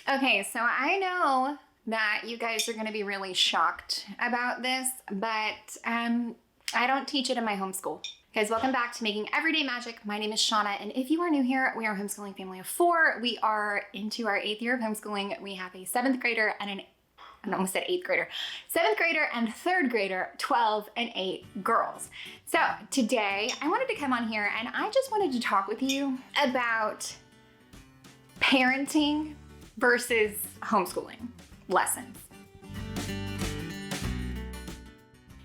Okay, so I know that you guys are going to be really shocked about this, but I don't teach it in my homeschool. Guys, welcome back to Making Everyday Magic. My name is Shanna, and if you are new here, we are a homeschooling family of 4. We are into our 8th year of homeschooling. We have a 7th grader and I almost said 8th grader, 7th grader and 3rd grader, 12 and 8 girls. So today I wanted to come on here and I just wanted to talk with you about parenting versus homeschooling lessons.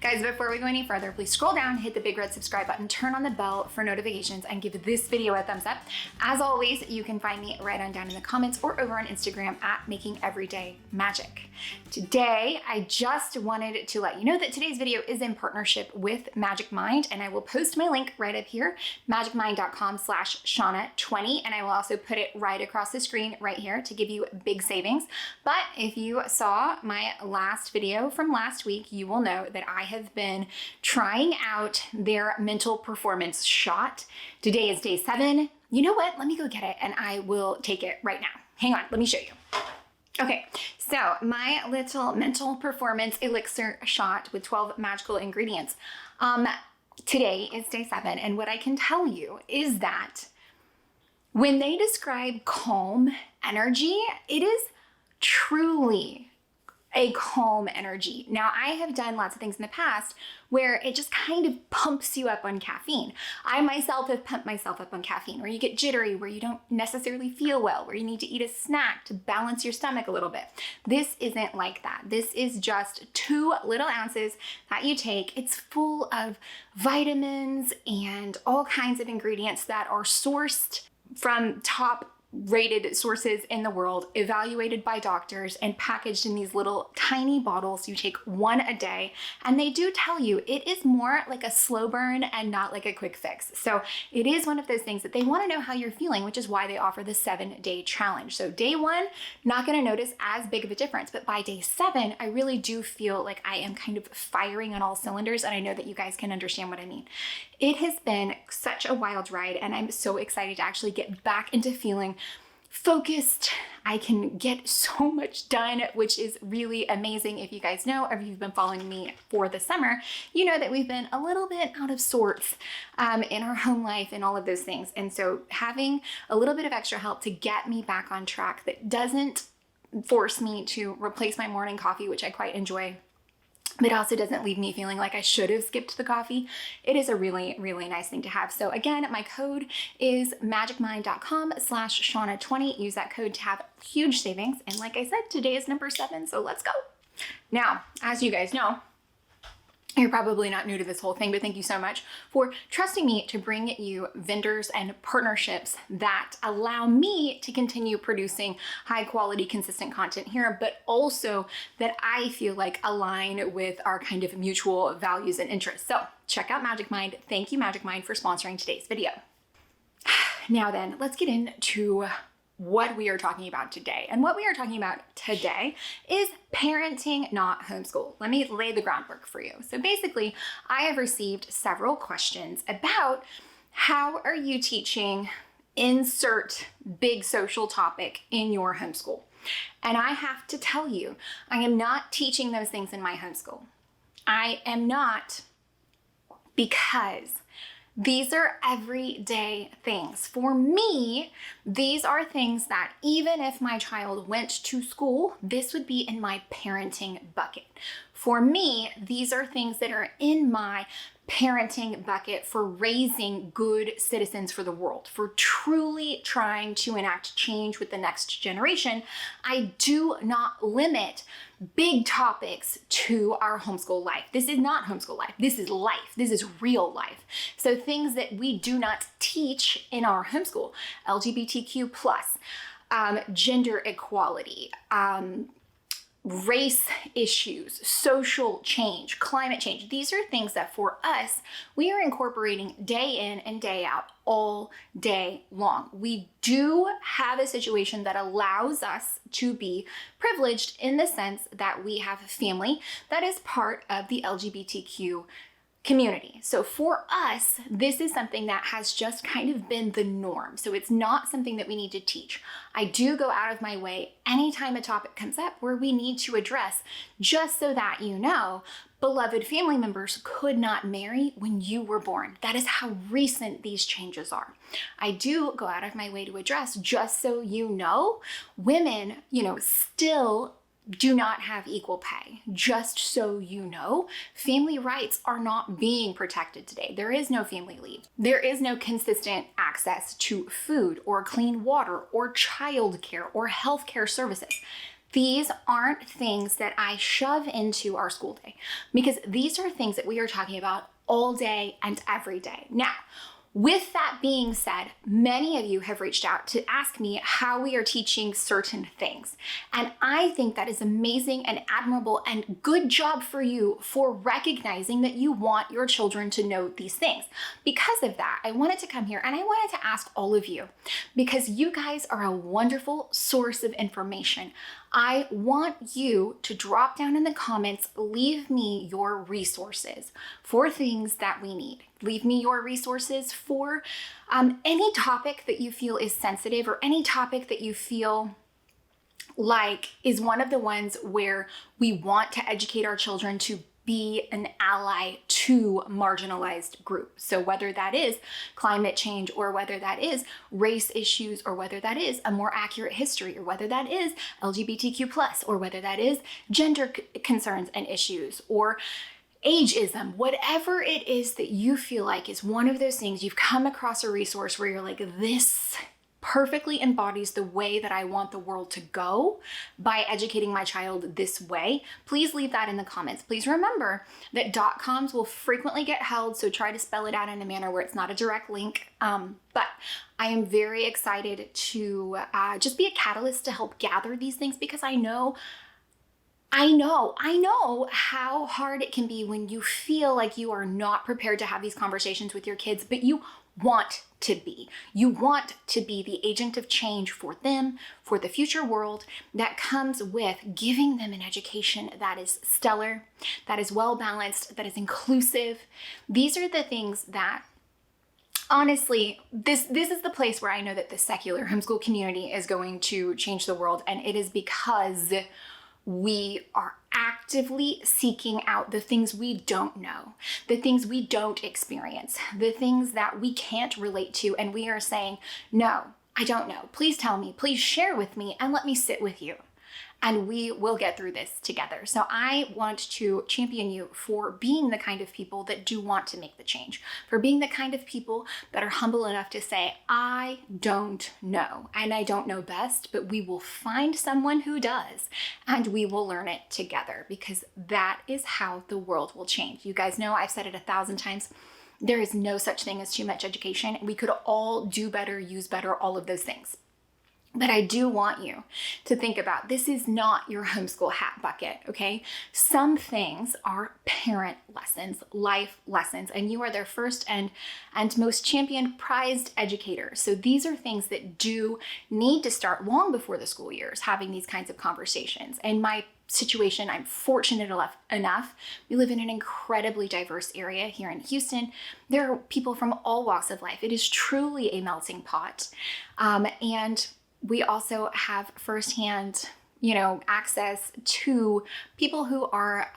Guys, before we go any further, please scroll down, hit the big red subscribe button, turn on the bell for notifications, and give this video a thumbs up. As always, you can find me right on down in the comments or over on Instagram at Making Everyday Magic. Today, I just wanted to let you know that today's video is in partnership with Magic Mind, and I will post my link right up here, magicmind.com/Shanna20, and I will also put it right across the screen right here to give you big savings. But if you saw my last video from last week, you will know that I have been trying out their mental performance shot. Today is day 7. You know what? Let me go get it and I will take it right now. Hang on, let me show you. Okay, so my little mental performance elixir shot with 12 magical ingredients. Today is day 7, and what I can tell you is that when they describe calm energy, it is truly a calm energy. Now, I have done lots of things in the past where it just kind of pumps you up on caffeine. I myself have pumped myself up on caffeine, where you get jittery, where you don't necessarily feel well, where you need to eat a snack to balance your stomach a little bit. This isn't like that. This is just 2 little ounces that you take. It's full of vitamins and all kinds of ingredients that are sourced from top rated sources in the world, evaluated by doctors, and packaged in these little tiny bottles. You take 1 a day, and they do tell you it is more like a slow burn and not like a quick fix. So it is one of those things that they want to know how you're feeling, which is why they offer the 7-day challenge. So day 1, not going to notice as big of a difference, but by day 7, I really do feel like I am kind of firing on all cylinders, and I know that you guys can understand what I mean. It has been such a wild ride, and I'm so excited to actually get back into feeling focused. I can get so much done, which is really amazing. If you guys know, or if you've been following me for the summer, you know that we've been a little bit out of sorts in our home life and all of those things. And so having a little bit of extra help to get me back on track that doesn't force me to replace my morning coffee, which I quite enjoy, but also doesn't leave me feeling like I should have skipped the coffee. It is a really, really nice thing to have. So again, my code is magicmind.com/Shanna20. Use that code to have huge savings. And like I said, today is number 7, so let's go. Now, as you guys know, you're probably not new to this whole thing, but thank you so much for trusting me to bring you vendors and partnerships that allow me to continue producing high quality, consistent content here, but also that I feel like align with our kind of mutual values and interests. So check out Magic Mind. Thank you, Magic Mind, for sponsoring today's video. Now then, let's get into what we are talking about today. And what we are talking about today is parenting, not homeschool. Let me lay the groundwork for you. So basically, I have received several questions about how are you teaching insert big social topic in your homeschool. And I have to tell you, I am not teaching those things in my homeschool. I am not, because these are everyday things. For me, these are things that even if my child went to school, this would be in my parenting bucket. For me, these are things that are in my parenting bucket for raising good citizens for the world, for truly trying to enact change with the next generation. I do not limit big topics to our homeschool life. This is not homeschool life. This is life. This is real life. So things that we do not teach in our homeschool, LGBTQ+, gender equality, race issues, social change, climate change. These are things that for us, we are incorporating day in and day out all day long. We do have a situation that allows us to be privileged in the sense that we have a family that is part of the LGBTQ community. So for us, this is something that has just kind of been the norm. So it's not something that we need to teach. I do go out of my way anytime a topic comes up where we need to address, just so that you know, beloved family members could not marry when you were born. That is how recent these changes are. I do go out of my way to address, just so you know, women, still do not have equal pay. Just so you know, family rights are not being protected today. There is no family leave. There is no consistent access to food or clean water or childcare or healthcare services. These aren't things that I shove into our school day, because these are things that we are talking about all day and every day. Now, with that being said, many of you have reached out to ask me how we are teaching certain things. And I think that is amazing and admirable, and good job for you for recognizing that you want your children to know these things. Because of that, I wanted to come here and I wanted to ask all of you, because you guys are a wonderful source of information. I want you to drop down in the comments, leave me your resources for things that we need. Leave me your resources for any topic that you feel is sensitive, or any topic that you feel like is one of the ones where we want to educate our children to be an ally to marginalized groups. So whether that is climate change, or whether that is race issues, or whether that is a more accurate history, or whether that is LGBTQ+, or whether that is gender concerns and issues, or ageism, whatever it is that you feel like is one of those things, you've come across a resource where you're like, this perfectly embodies the way that I want the world to go by educating my child this way, please leave that in the comments. Please remember that .coms will frequently get held, so try to spell it out in a manner where it's not a direct link. But I am very excited to just be a catalyst to help gather these things, because I know how hard it can be when you feel like you are not prepared to have these conversations with your kids, but you want to be. You want to be the agent of change for them, for the future world, that comes with giving them an education that is stellar, that is well-balanced, that is inclusive. These are the things that, honestly, this is the place where I know that the secular homeschool community is going to change the world, and it is because we are actively seeking out the things we don't know, the things we don't experience, the things that we can't relate to, and we are saying, no, I don't know. Please tell me, please share with me, and let me sit with you. And we will get through this together. So I want to champion you for being the kind of people that do want to make the change, for being the kind of people that are humble enough to say, I don't know, and I don't know best, but we will find someone who does, and we will learn it together, because that is how the world will change. You guys know, I've said it 1,000 times, there is no such thing as too much education. We could all do better, use better, all of those things. But I do want you to think about, this is not your homeschool hat bucket, okay? Some things are parent lessons, life lessons, and you are their first and most championed, prized educator. So these are things that do need to start long before the school years, having these kinds of conversations. In my situation, I'm fortunate enough, we live in an incredibly diverse area here in Houston. There are people from all walks of life. It is truly a melting pot. And we also have firsthand, access to people who are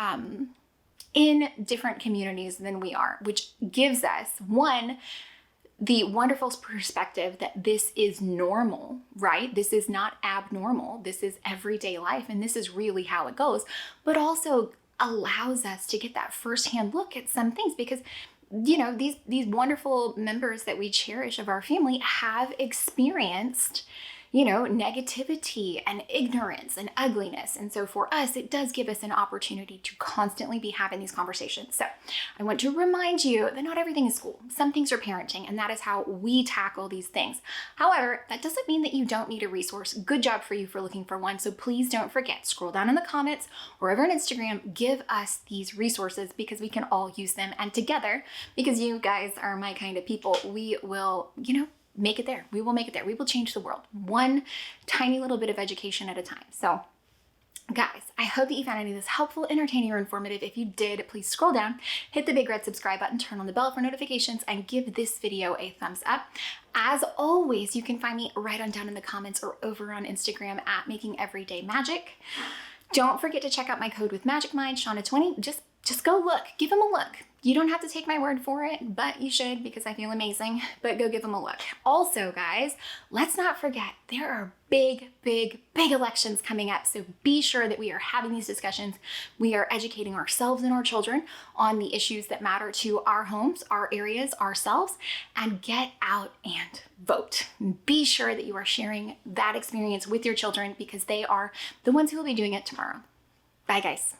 in different communities than we are, which gives us, one, the wonderful perspective that this is normal, right? This is not abnormal. This is everyday life, and this is really how it goes, but also allows us to get that firsthand look at some things, because these wonderful members that we cherish of our family have experienced negativity and ignorance and ugliness. And so for us, it does give us an opportunity to constantly be having these conversations. So I want to remind you that not everything is school. Some things are parenting, and that is how we tackle these things. However, that doesn't mean that you don't need a resource. Good job for you for looking for one. So please don't forget, scroll down in the comments or over on Instagram, give us these resources, because we can all use them. And together, because you guys are my kind of people, we will, make it there. We will make it there. We will change the world, one tiny little bit of education at a time. So Guys, I hope that you found any of this helpful, entertaining, or informative. If you did, please scroll down, hit the big red subscribe button, turn on the bell for notifications, and give this video a thumbs up. As always, you can find me right on down in the comments or over on Instagram at Making Everyday Magic. Don't forget to check out my code with Magic Mind, Shanna20. Just go look, give them a look. You don't have to take my word for it, but you should because I feel amazing, but go give them a look. Also, guys, let's not forget there are big elections coming up, so be sure that we are having these discussions. We are educating ourselves and our children on the issues that matter to our homes, our areas, ourselves, and get out and vote. Be sure that you are sharing that experience with your children because they are the ones who will be doing it tomorrow. Bye, guys.